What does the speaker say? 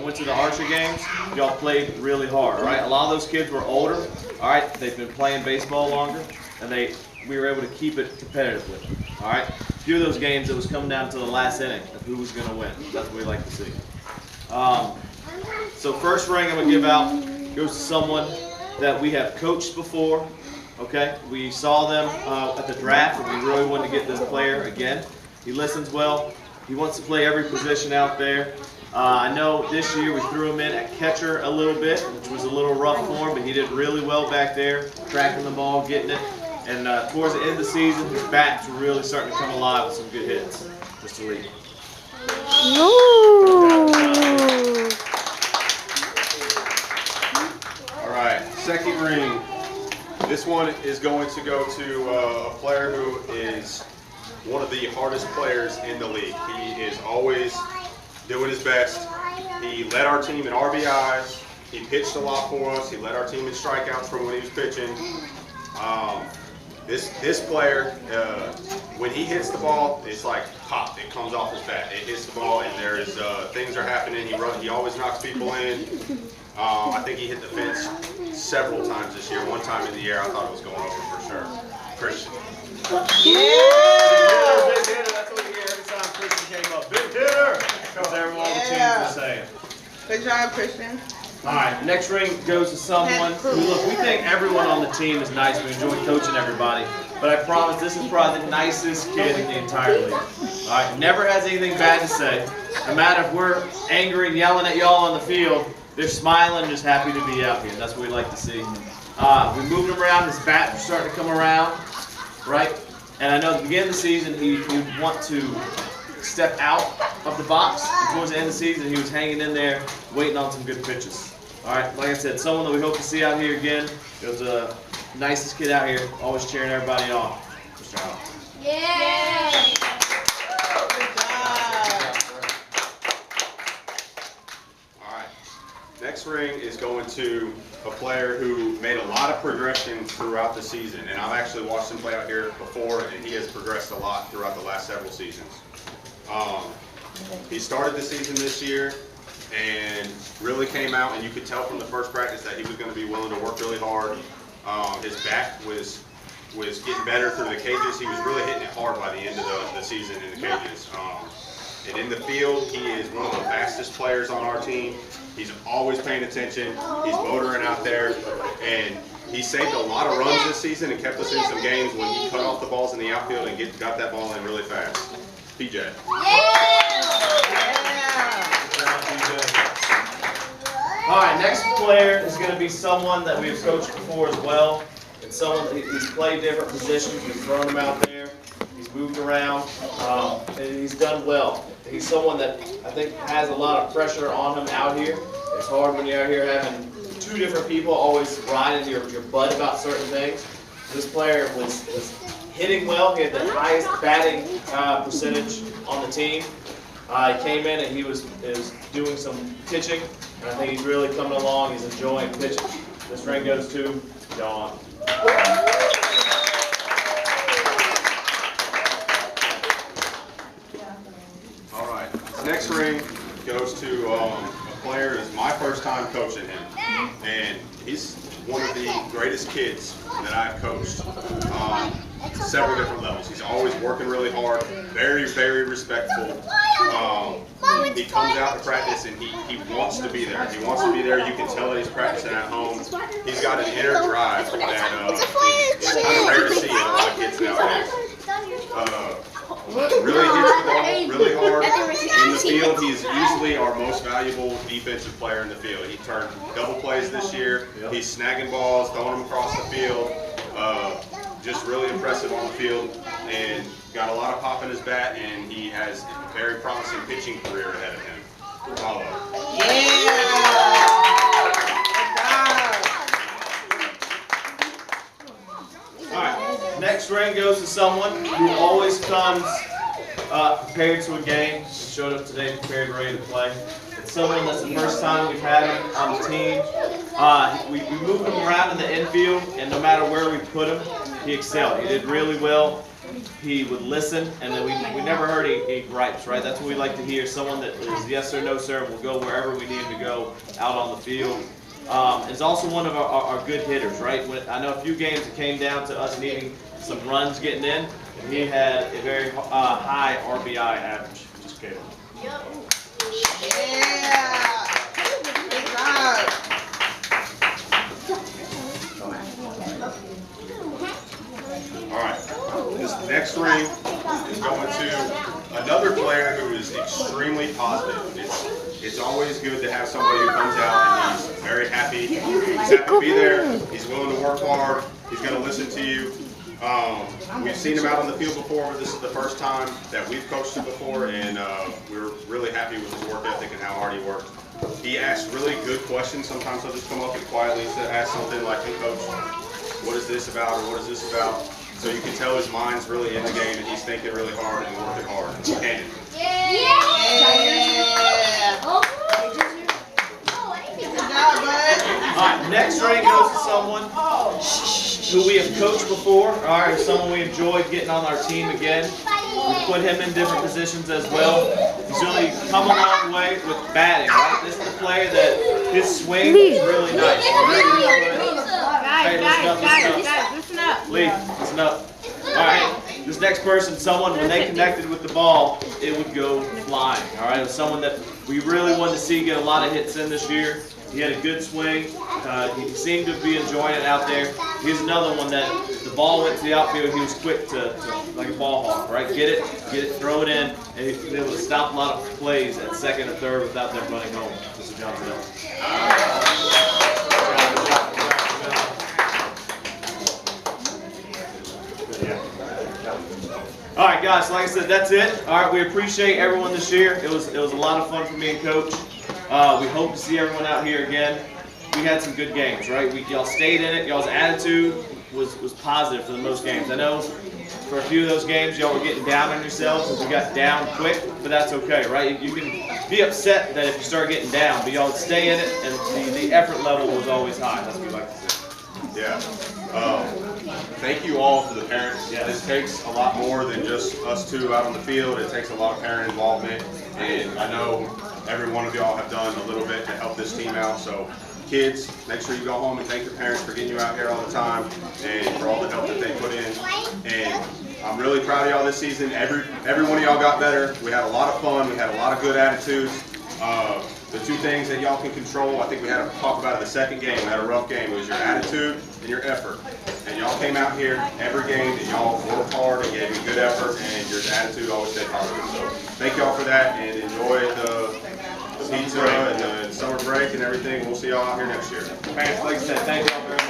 went to the archery games, y'all played really hard, all right? A lot of those kids were older, all right? They've been playing baseball longer, and we were able to keep it competitively, all right? A few of those games, it was coming down to the last inning of who was going to win. That's what we like to see. So first ring I'm going to give out goes to someone that we have coached before, okay? We saw them at the draft, and we really wanted to get this player again. He listens well. He wants to play every position out there. I know this year we threw him in at catcher a little bit, which was a little rough for him, but he did really well back there, tracking the ball, getting it. And towards the end of the season, his bat's really starting to come alive with some good hits. Mr. Lee. All right, second ring. This one is going to go to a player who is one of the hardest players in the league. He is always doing his best. He led our team in RBIs. He pitched a lot for us. He led our team in strikeouts from when he was pitching. This player, when he hits the ball, it's like pop. It comes off his bat. It hits the ball, and there is things are happening. He always knocks people in. I think he hit the fence several times this year. One time in the air, I thought it was going over for sure. Christian. Yeah! Big hitter. That's what we hear every time Christian came up. Big hitter! That's everyone on the team is saying. Good job, Christian. All right, next ring goes to someone who, look, we think everyone on the team is nice. We enjoy coaching everybody. But I promise this is probably the nicest kid in the entire league. All right, never has anything bad to say. No matter if we're angry and yelling at y'all on the field, they're smiling, just happy to be out here. That's what we like to see. We moved him around. His bat was starting to come around, right? And I know at the beginning of the season, he would want to step out of the box. And towards the end of the season, he was hanging in there, waiting on some good pitches. All right, like I said, someone that we hope to see out here again. He was the nicest kid out here, always cheering everybody on. Mr. Howell. Yay! Good job. All right. Next ring is going to a player who made a lot of progression throughout the season. And I've actually watched him play out here before, and he has progressed a lot throughout the last several seasons. He started the season this year and really came out, and you could tell from the first practice that he was going to be willing to work really hard. His back was getting better through the cages. He was really hitting it hard by the end of the season in the cages. And in the field, he is one of the fastest players on our team. He's always paying attention. He's motoring out there, and he saved a lot of runs this season and kept us in some games when he cut off the balls in the outfield and got that ball in really fast. PJ. All right, next player is going to be someone that we've coached before as well. It's someone that he's played different positions. We've thrown him out there. He's moved around, and he's done well. He's someone that I think has a lot of pressure on him out here. It's hard when you're out here having two different people always riding your butt about certain things. This player was hitting well. He had the highest batting percentage on the team. He came in and he was doing some pitching, and I think he's really coming along. He's enjoying pitching. This ring goes to John. All right, this next ring goes to a player. It's my first time coaching him, and he's one of the greatest kids that I've coached on several different levels. He's always working really hard, very, very respectful. He comes out to practice and he wants to be there. He wants to be there. You can tell that he's practicing at home. He's got an inner drive that is kind of rare to see in a lot of kids nowadays. Really hits the ball really hard in the field. He's easily our most valuable defensive player in the field. He turned double plays this year. He's snagging balls, throwing them across the field. Just really impressive on the field, and got a lot of pop in his bat, and he has a very promising pitching career ahead of him. Bravo. All right, next ring goes to someone who always comes prepared to a game. He showed up today prepared, ready to play. It's someone that's the first time we've had him on the team. We moved him around in the infield, and no matter where we put him, he excelled. He did really well. he would listen, and then we never heard any gripes, right? That's what we like to hear, someone that is yes or no sir, and will go wherever we need him to go out on the field. Is also one of our good hitters, right? I know a few games it came down to us needing some runs getting in, and he had a very high RBI average. Just kidding. Yeah. Good job. All right, this next ring is going to another player who is extremely positive. It's always good to have somebody who comes out and he's very happy. He's happy to be there. He's willing to work hard. He's going to listen to you. We've seen him out on the field before, but this is the first time that we've coached him before, and we're really happy with his work ethic and how hard he worked. He asks really good questions. Sometimes he'll just come up and quietly ask something like, "Hey, coach, what is this about?" or "What is this about?" So you can tell his mind's really in the game and he's thinking really hard and working hard. And Alright, next ring goes to someone who we have coached before, alright, someone we enjoyed getting on our team again. We put him in different positions as well. He's really come a long way with batting, right? This is the player that his swing is really nice. Guys, listen up. Lee, listen up. Alright, this next person, someone, when they connected with the ball, it would go flying. Alright, it was someone that we really wanted to see get a lot of hits in this year. He had a good swing. He seemed to be enjoying it out there. Here's another one that the ball went to the outfield. He was quick to like a ball hawk, right? Get it, throw it in, and he was able to stop a lot of plays at second or third without them running home. Mr. Johnson. All right, guys. Like I said, that's it. All right, we appreciate everyone this year. It was a lot of fun for me and Coach. We hope to see everyone out here again. We had some good games, right? Y'all stayed in it. Y'all's attitude was positive for the most games. I know for a few of those games, y'all were getting down on yourselves, and we got down quick, but that's okay, right? You can be upset that if you start getting down, but y'all stay in it, and the effort level was always high. That's what we like to see. yeah. Thank you all to the parents. Yeah, this takes a lot more than just us two out on the field. It takes a lot of parent involvement, and I know every one of y'all have done a little bit to help this team out. So kids, make sure you go home and thank your parents for getting you out here all the time and for all the help that they put in. And I'm really proud of y'all this season. Every one of y'all got better. We had a lot of fun. We had a lot of good attitudes. The two things that y'all can control, I think we had to talk about it the second game. We had a rough game. It was your attitude and your effort. And y'all came out here every game and y'all worked hard and gave me good effort, and your attitude always stayed positive. So thank y'all for that, and enjoy the pizza and the summer break and everything. We'll see y'all out here next year. Parents, like I said, thank y'all very much.